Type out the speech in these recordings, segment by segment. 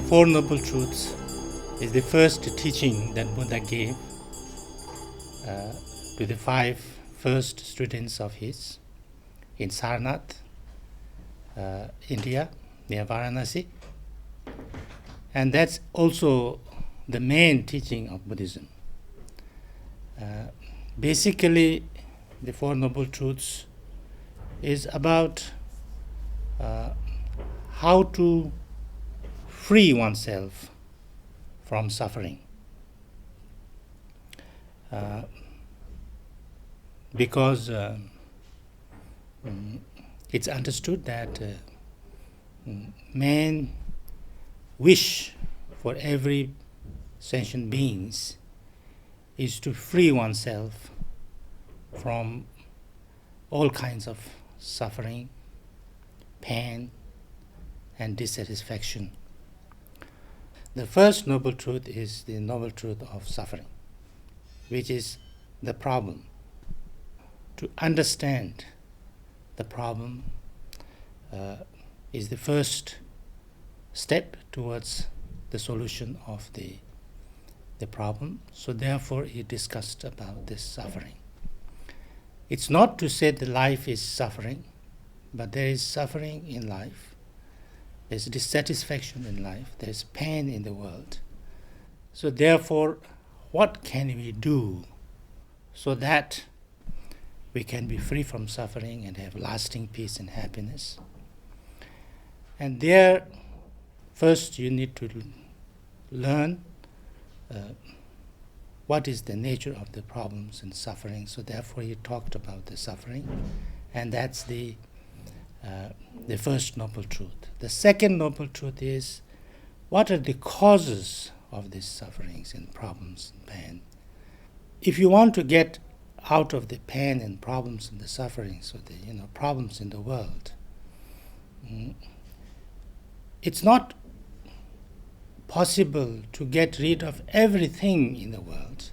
Four Noble Truths is the first teaching that Buddha gave to the five first students of his in Sarnath, India, near Varanasi. And that's also the main teaching of Buddhism. Basically, the Four Noble Truths is about how to free oneself from suffering. Because it's understood that man wish for every sentient beings is to free oneself from all kinds of suffering, pain, and dissatisfaction. The first noble truth is the noble truth of suffering, which is the problem. To understand the problem is the first step towards the solution of the problem. So therefore he discussed about this suffering. It's not to say that life is suffering, but there is suffering in life. There's dissatisfaction in life. There's pain in the world. So therefore, what can we do so that we can be free from suffering and have lasting peace and happiness? And there, first you need to learn what is the nature of the problems and suffering. So therefore he talked about the suffering, and that's the first noble truth. The second noble truth is, what are the causes of these sufferings and problems and pain? If you want to get out of the pain and problems and the sufferings or the problems in the world, it's not possible to get rid of everything in the world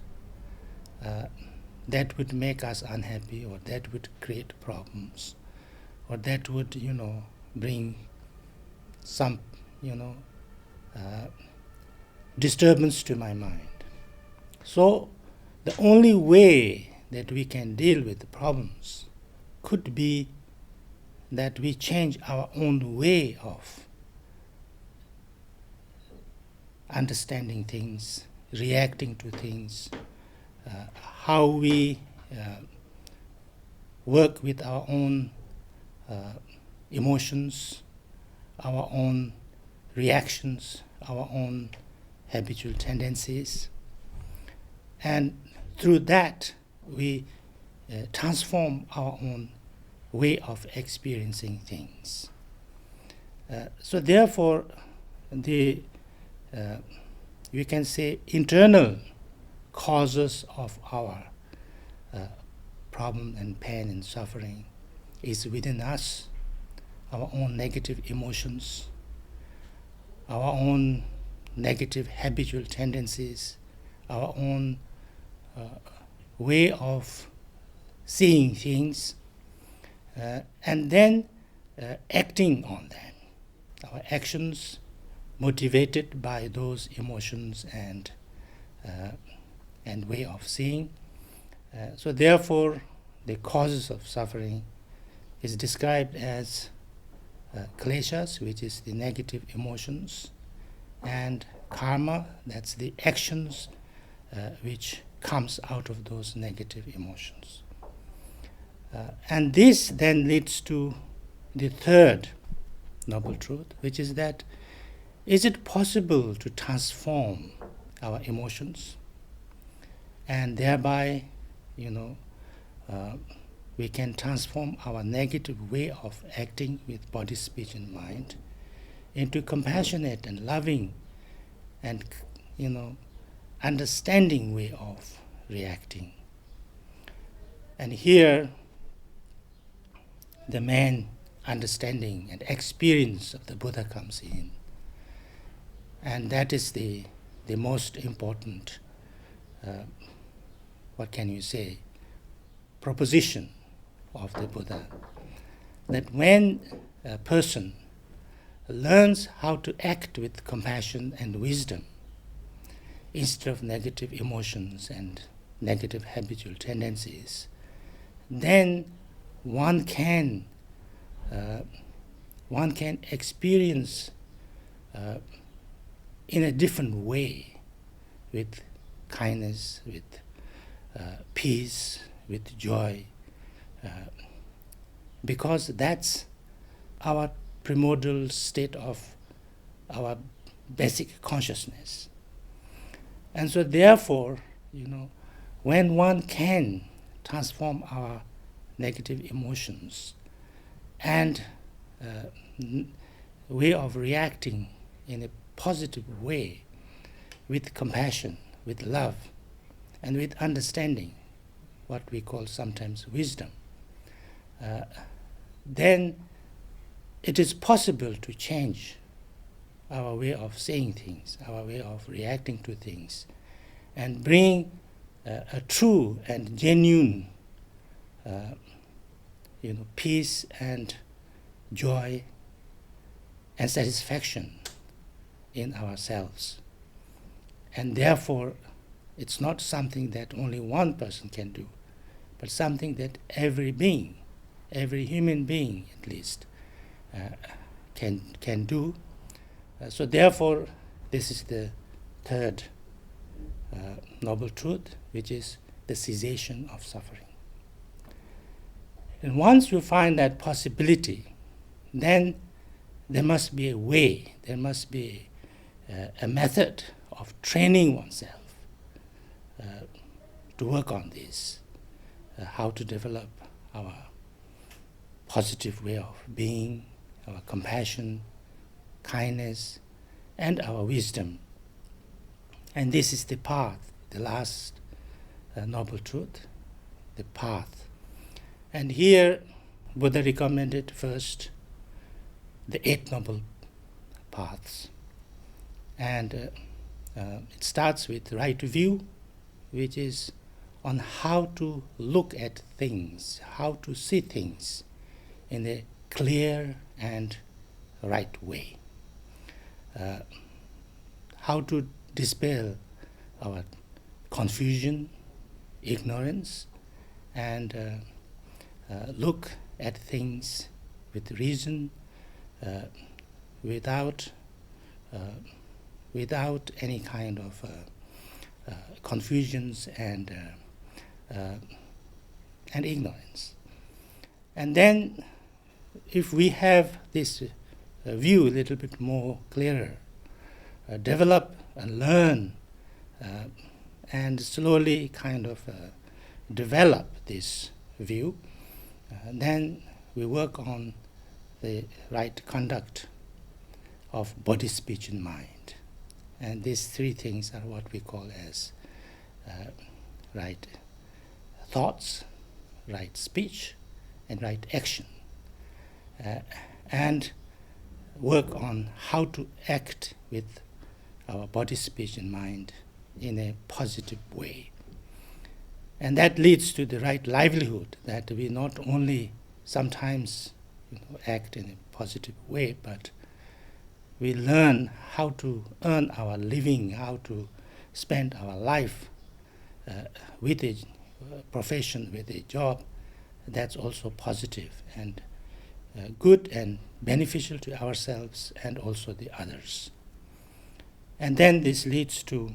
that would make us unhappy, or that would create problems, or that would bring some disturbance to my mind. So the only way that we can deal with the problems could be that we change our own way of understanding things, reacting to things, how we work with our own emotions, our own reactions, our own habitual tendencies. And through that, we transform our own way of experiencing things. So therefore, we can say internal causes of our problem and pain and suffering is within us, our own negative emotions, our own negative habitual tendencies, our own way of seeing things, and then acting on them. Our actions motivated by those emotions and way of seeing. So therefore, the causes of suffering is described as kleshas, which is the negative emotions, and karma, that's the actions which comes out of those negative emotions. And this then leads to the third noble truth, which is that, is it possible to transform our emotions, and thereby we can transform our negative way of acting with body, speech, and mind into compassionate and loving and understanding way of reacting. And here the main understanding and experience of the Buddha comes in, and that is the most important proposition of the Buddha, that when a person learns how to act with compassion and wisdom instead of negative emotions and negative habitual tendencies, then one can experience in a different way, with kindness, with peace, with joy, because that's our primordial state of our basic consciousness. And so therefore, when one can transform our negative emotions and way of reacting in a positive way, with compassion, with love, and with understanding, what we call sometimes wisdom, then it is possible to change our way of saying things, our way of reacting to things, and bring a true and genuine peace and joy and satisfaction in ourselves. And therefore, it's not something that only one person can do, but something that every being, every human being at least, can do. So therefore, this is the third noble truth, which is the cessation of suffering. And once you find that possibility, then there must be a way, there must be a method of training oneself to work on this, how to develop our positive way of being, our compassion, kindness, and our wisdom. And this is the path, the last noble truth, the path. And here Buddha recommended first the 8 noble paths. And it starts with right view, which is on how to look at things, how to see things in a clear and right way. How to dispel our confusion, ignorance, and look at things with reason, without any kind of confusions and ignorance. And then, if we have this view a little bit more clearer, develop and learn, and slowly kind of develop this view, then we work on the right conduct of body, speech, and mind. And these 3 things are what we call as right thoughts, right speech, and right action. And work on how to act with our body, speech, and mind in a positive way. And that leads to the right livelihood, that we not only sometimes act in a positive way, but we learn how to earn our living, how to spend our life with a profession, with a job that's also positive and good and beneficial to ourselves and also the others. And then this leads to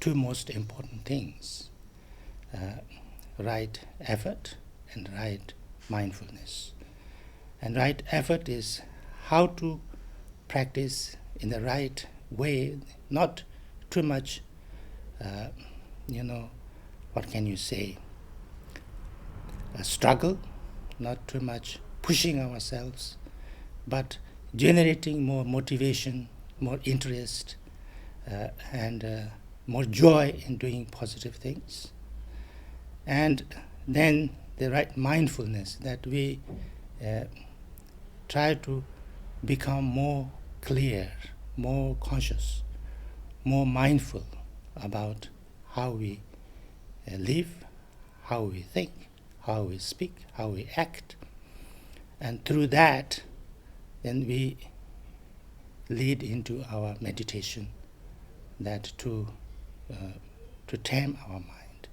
2 most important things, right effort and right mindfulness. And right effort is how to practice in the right way, not too much, what can you say, a struggle, not too much pushing ourselves, but generating more motivation, more interest, and more joy in doing positive things. And then the right mindfulness, that we try to become more clear, more conscious, more mindful about how we live, how we think, how we speak, how we act. And through that, then we lead into our meditation, that to tame our mind,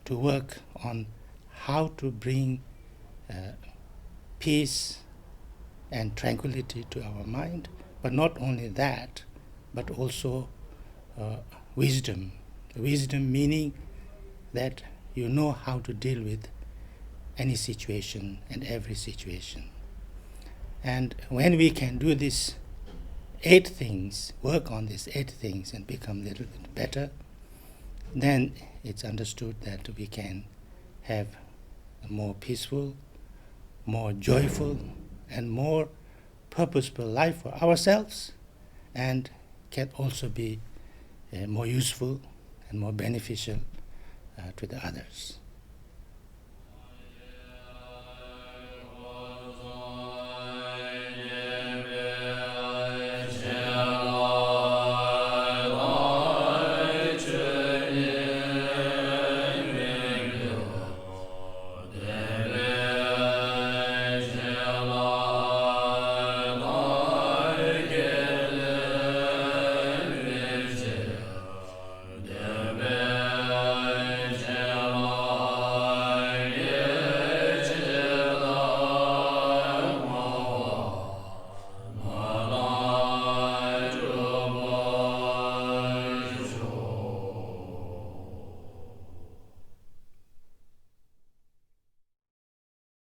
to work on how to bring peace and tranquility to our mind, but not only that, but also wisdom. Wisdom meaning that you know how to deal with any situation and every situation. And when we can do these 8 things, work on these 8 things and become a little bit better, then it's understood that we can have a more peaceful, more joyful, and more purposeful life for ourselves, and can also be more useful and more beneficial to the others.